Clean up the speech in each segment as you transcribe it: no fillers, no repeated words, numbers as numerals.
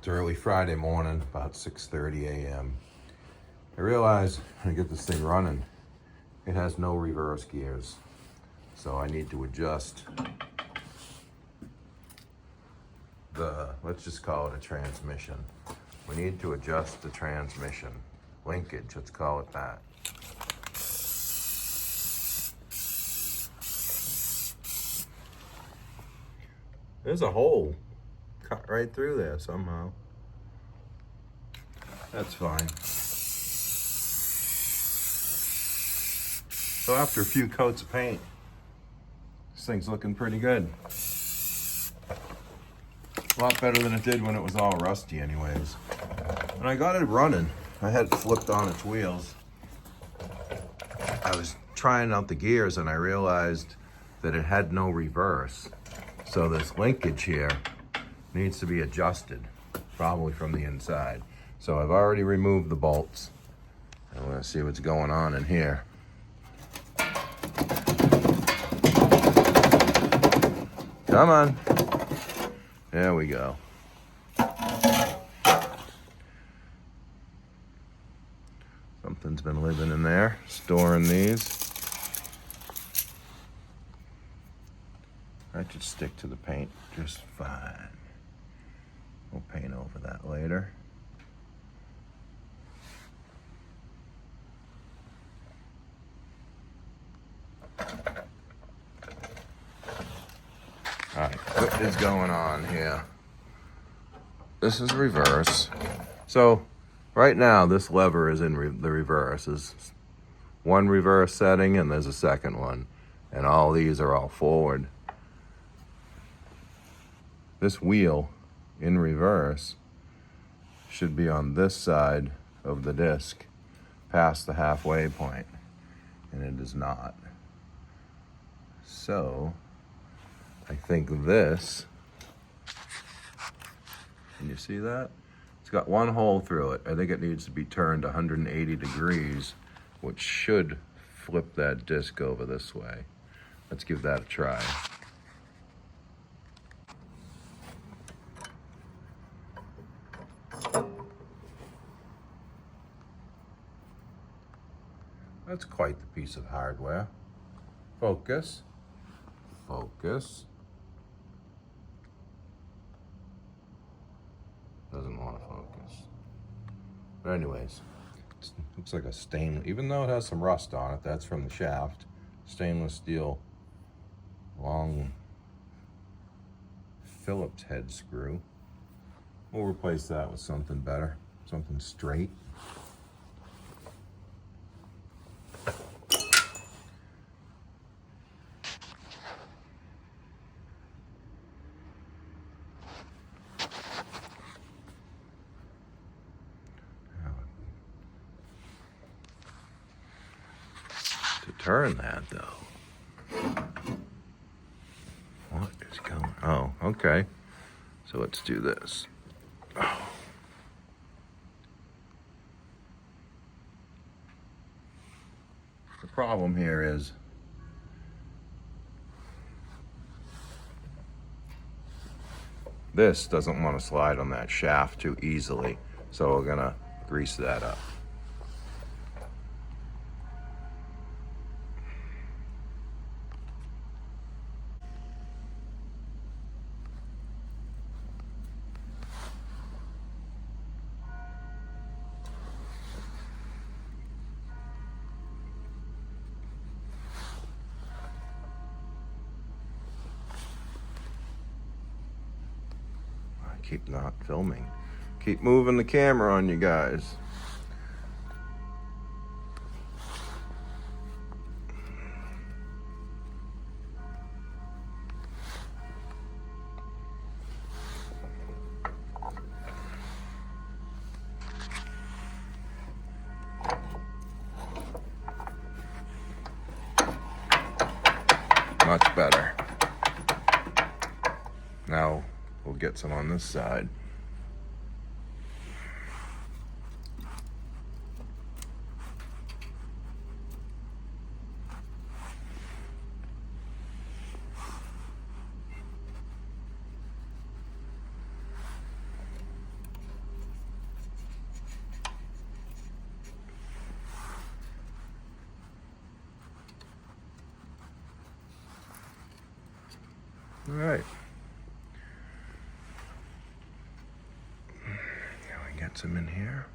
It's early Friday morning, about 6:30 a.m. I realize when I get this thing running, it has no reverse gears. So I need to adjust let's just call it a transmission. We need to adjust the transmission. Linkage, let's call it that. There's a hole cut right through there somehow. That's fine. So after a few coats of paint, this thing's looking pretty good. A lot better than it did when it was all rusty anyways. When I got it running, I had it flipped on its wheels. I was trying out the gears and I realized that it had no reverse. So this linkage here needs to be adjusted, probably from the inside. So I've already removed the bolts. I'm gonna see what's going on in here. Come on. There we go. Something's been living in there, storing these. That should stick to the paint just fine. We'll paint over that later. All right, what is going on here? This is reverse. So right now this lever is in the reverse. There's one reverse setting and there's a second one. And all these are all forward. This wheel in reverse should be on this side of the disc past the halfway point, and it is not. So I think this, can you see that? It's got one hole through it. I think it needs to be turned 180 degrees, which should flip that disc over this way. Let's give that a try. That's quite the piece of hardware. Focus. Focus. Doesn't want to focus. But anyways, it looks like a stainless, even though it has some rust on it, that's from the shaft. Stainless steel long Phillips head screw. We'll replace that with something better, something straight. To turn that though, what is going, oh, okay. So let's do this. Oh. The problem here is this doesn't want to slide on that shaft too easily. So we're gonna grease that up. Keep not filming. Keep moving the camera on you guys. Much better. Now we'll get some on this side. All right. Now we get some in here.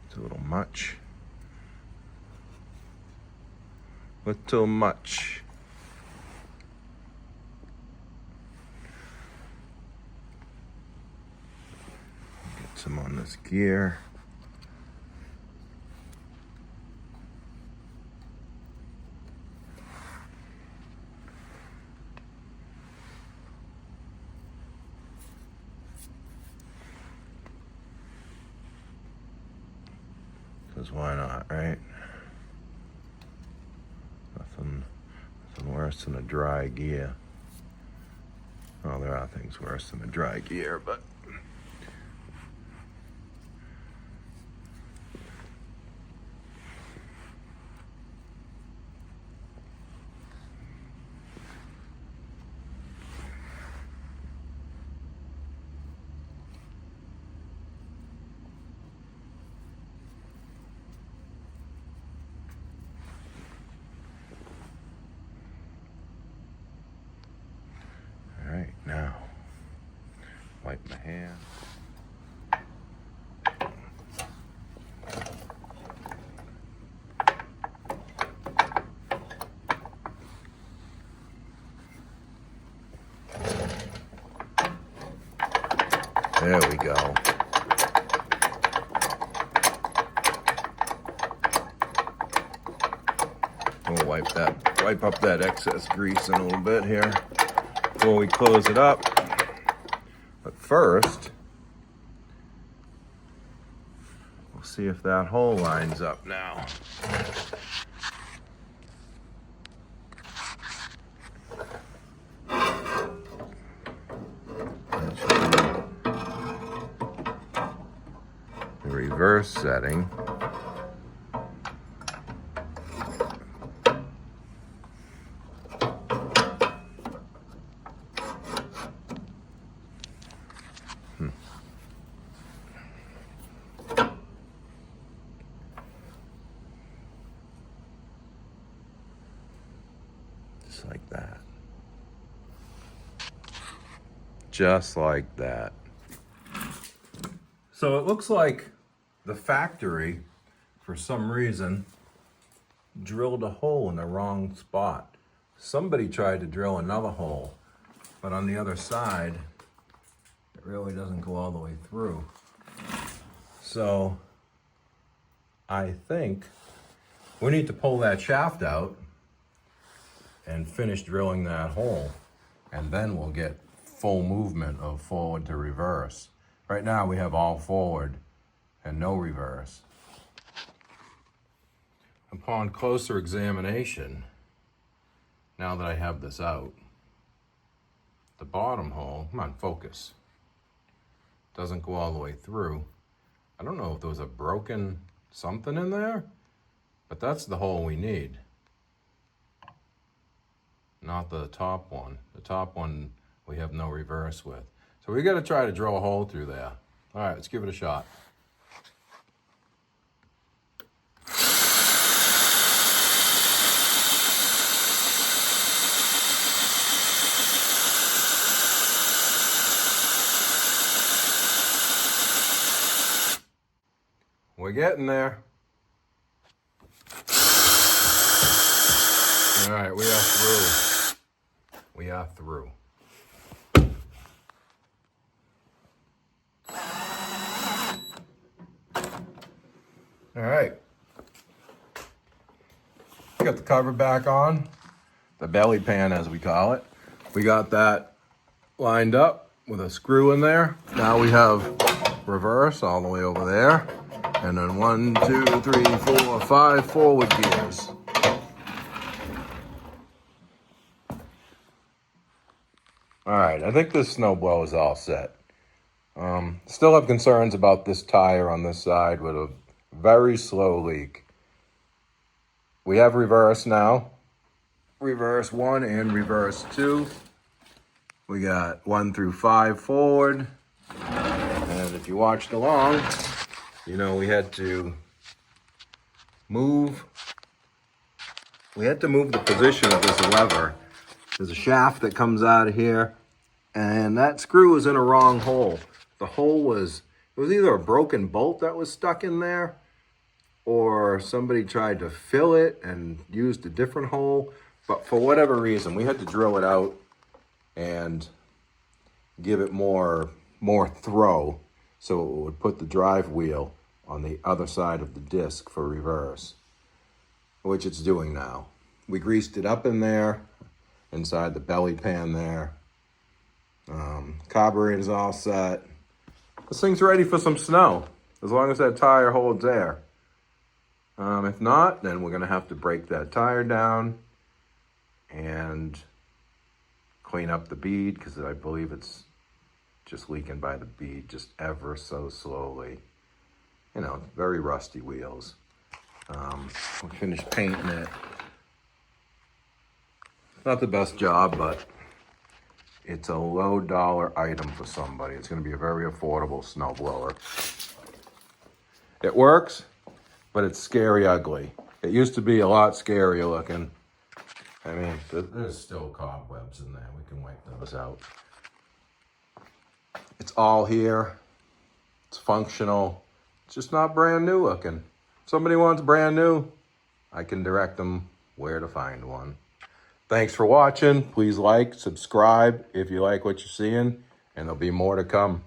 It's a little much. Little much. Get some on this gear. Because why not, right? Nothing worse than a dry gear. Well, there are things worse than a dry gear, but all right, now wipe my hand. There we go. We'll wipe up that excess grease in a little bit here before we close it up. But first, we'll see if that hole lines up now. The reverse setting. Just like that. Just like that. So it looks like the factory, for some reason, drilled a hole in the wrong spot. Somebody tried to drill another hole, but on the other side, it really doesn't go all the way through. So I think we need to pull that shaft out and finish drilling that hole, and then we'll get full movement of forward to reverse. Right now we have all forward and no reverse. Upon closer examination, now that I have this out, the bottom hole, come on, focus, doesn't go all the way through. I don't know if there was a broken something in there, but that's the hole we need. Not the top one. The top one we have no reverse with. So we got to try to drill a hole through there. All right, let's give it a shot. We're getting there. All right, we are through. We are through. All right. We got the cover back on, the belly pan as we call it. We got that lined up with a screw in there. Now we have reverse all the way over there. And then 1, 2, 3, 4, 5 forward gears. All right, I think this snowblower is all set. Still have concerns about this tire on this side with a very slow leak. We have reverse now. Reverse 1 and reverse 2. We got 1 through 5 forward. And if you watched along, you know we had to move we had to move the position of this lever. There's a shaft that comes out of here, and that screw was in a wrong hole. The hole was, it was either a broken bolt that was stuck in there, or somebody tried to fill it and used a different hole. But for whatever reason, we had to drill it out and give it more throw, so it would put the drive wheel on the other side of the disc for reverse, which it's doing now. We greased it up in there, inside the belly pan there. Carburetor's all set. This thing's ready for some snow, as long as that tire holds air. If not, then we're gonna have to break that tire down and clean up the bead, because I believe it's just leaking by the bead just ever so slowly. You know, very rusty wheels. We finished painting it. Not the best job, but it's a low dollar item for somebody. It's gonna be a very affordable snowblower. It works, but it's scary ugly. It used to be a lot scarier looking. I mean, there's still cobwebs in there. We can wipe those out. It's all here. It's functional. It's just not brand new looking. If somebody wants brand new, I can direct them where to find one. Thanks for watching. Please like, subscribe if you like what you're seeing, and there'll be more to come.